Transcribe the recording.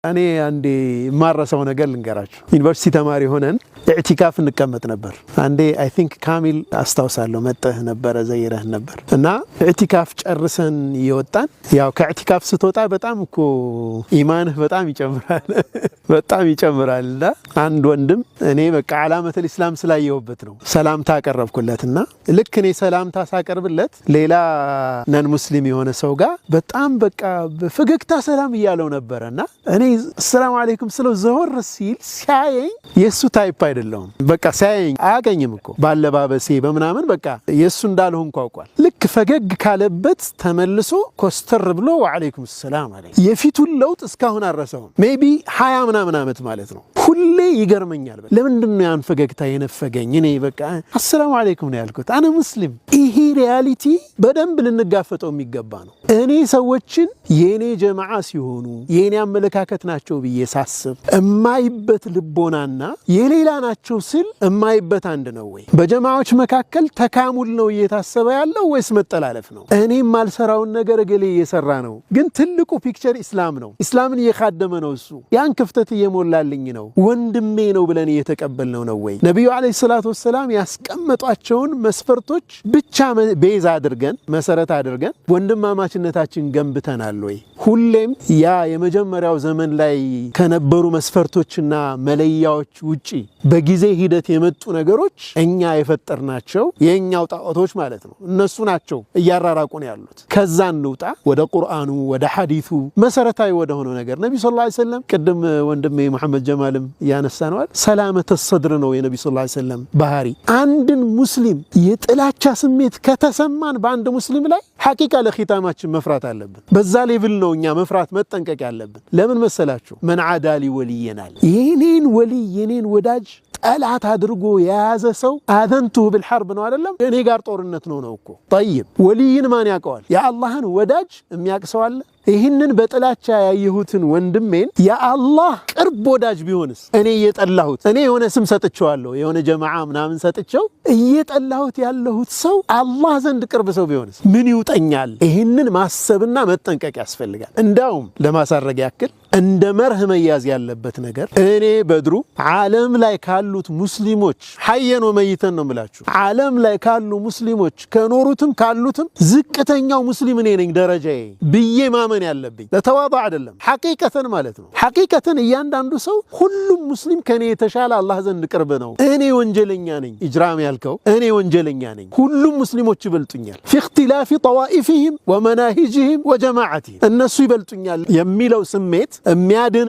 እኔ አንዴ ማረሰው ነገር ልንገራችሁ ዩኒቨርሲቲ ተማሪ ሆነን ኢዕቲካፍ እንቀመጥ ነበር አንዴ አይ ቲንክ ካሚል አስተውሳለሁ መጥተህ ነበር ዘይረህ ነበር እና ኢዕቲካፍ ጨርሰን ይወጣን ያው ከኢዕቲካፍ ስትወጣ በጣም እኮ ኢማንህ በጣም ይጨምራልና አንድ ወንድም እኔ በቃ ዓላመተ ኢስላም ስላየውበት ነው ሰላምታ አቀረብኩለትና ልክ እኔ ሰላምታ ሳቀርብለት ሌላ ነን ሙስሊም የሆነ ሰው ጋር በጣም በቃ በፈገግታ ሰላም ይያለው ነበርና እኔ ሰላም አለይኩም ስለው ዘወር ሲል ሲያየኝ የሱ ታይፕ አይደለም በቃ ሲያየኝ አያገኝም እኮ ባለባበሴ በመናምን በቃ የሱ እንዳልሆን ቋቋል ልክ ፈገግ ካለበት ተመልሶ ኮስተር ብሎ ወአለይኩም ሰላም አለኝ የፊቱን ለውጥ እስካሁን አረሰው ሜቢ 20 ምናምን አመት ማለት ነው ሁሌ ይገርመኛል ለምንድነው ያን ፈገግታ የነፈገኝ እኔ በቃ አሰላሙ አለይኩም ነው ያልኩት አና ሙስሊም ይሄ ሪያሊቲ በደንብ ልንጋፈጠው የሚገባ ነው እኔ ሰዎችን የኔ ጀማዓ ሲሆኑ የኔ አመለካከት ናቸው በየሳስብ እማይበት ልቦናና የሌላ ናቸው ስል እማይበት አንድ ነው ወይ በጀማዓዎች መካከል ተካሙል ነው እየታሰበ ያለው ወይስ መጠላለፍ ነው እኔ ማልሰራውን ነገር ገሌ እየሰራ ነው ግን ትልቁ ፒክቸር ኢስላም ነው ኢስላምን እየካደመ ነው እሱ ያን ክፍተት እየሞላልኝ ነው ወንድሜ ነው ብለን እየተቀበልነው ነው ወይ ነብዩ አለይሂ ሰላቱ ወሰለም ያስቀመጧቸውን መስፈርቶች ብቻ ቤዛ አድርገን መሰረት አድርገን ወንድማማችነታችን ገንብተናል ወይ ሁሌም ያ የመጀመሪያው ዘመን ላይ ከነበሩ መስፈርቶችና መለያዎች ውጪ በጊዜ ሂደት የመጡ ነገሮች እኛ የፈጠርናቸው የኛው ጣዖቶች ማለት ነው እነሱ ናቸው እያራራቁን ያሉት ከዛ እንውጣ ወደ ቁርአኑ ወደ ሐዲሱ መሰረታዊ ወደ ሆነ ነገር ነብዩ ሰለላሁ ዐለይሂ ወሰለም ቀደም ወንድሜ መሐመድ ጀማልም ያነሳነዋል ሰላመተ ሰድር ነው የነብዩ ሰለላሁ ዐለይሂ ወሰለም ባህሪ አንድን ሙስሊም የጥላቻ ስሜት ከተሰማን በአንድ ሙስሊም ላይ ሐቂቃ ለኺታማችን መፍራት አለብን በዛ ሌቭል ነው እኛ መፍራት መጠንቀቅ ያለብን ለምን መሰላችሁ من عادى لي وليا የኔን ወልይ የኔን ወዳጅ ጠላት አድርጎ የያዘ ሰው አዘንቱ بالحرب ነው አይደለም እኔ ጋር ጦርነት ነው እኮ طيب ወልይን ማን ያቀዋል ያ አላህን ወዳጅ የሚያቀሰው አለ ይህንን በጥላቻ ያየሁትን ወንድሜን ያ አላህ ቅርብ ወዳጅ ቢሆንስ እኔ እየጠላሁት እኔ የሆነ ስም ሰጥቼዋለሁ የሆነ ጀማዓ ምናምን ሰጥቼው እየጠላሁት ያለሁት ሰው አላህ ዘንድ ቅርብ ሰው ቢሆንስ ምን ይውጠኛል ይህንን ማሰብና መጠንቀቅ ያስፈልጋል እንዳውም ለማሳረግ ያክል እንደ መርህ መያዝ ያለበት ነገር እኔ በድሩ ዓለም ላይ ካሉት ሙስሊሞች ሐየን ወመይተን ነው ማለት ዓለም ላይ ካሉ ሙስሊሞች ከኖሩትም ካሉትም ዝቅተኛው ሙስሊም እኔ ነኝ ደረጃዬ ብዬ ማመን ያለብኝ ለተዋضع አይደለም ሐቂቀተን ማለት ነው ሐቂቀተን እያንዳንዱ ሰው ሁሉም ሙስሊም ከኔ የተሻለ አላህ ዘንድ ቅርብ ነው እኔ ወንጀለኛ ነኝ ኢጅራም ያልከው እኔ ወንጀለኛ ነኝ ሁሉም ሙስሊሞች ይበልጡኛል في اختلاف طوائفهم ومناهجهم وجماعتهم እነሱ ይበልጡኛል የሚለው ስሜት የሚያድን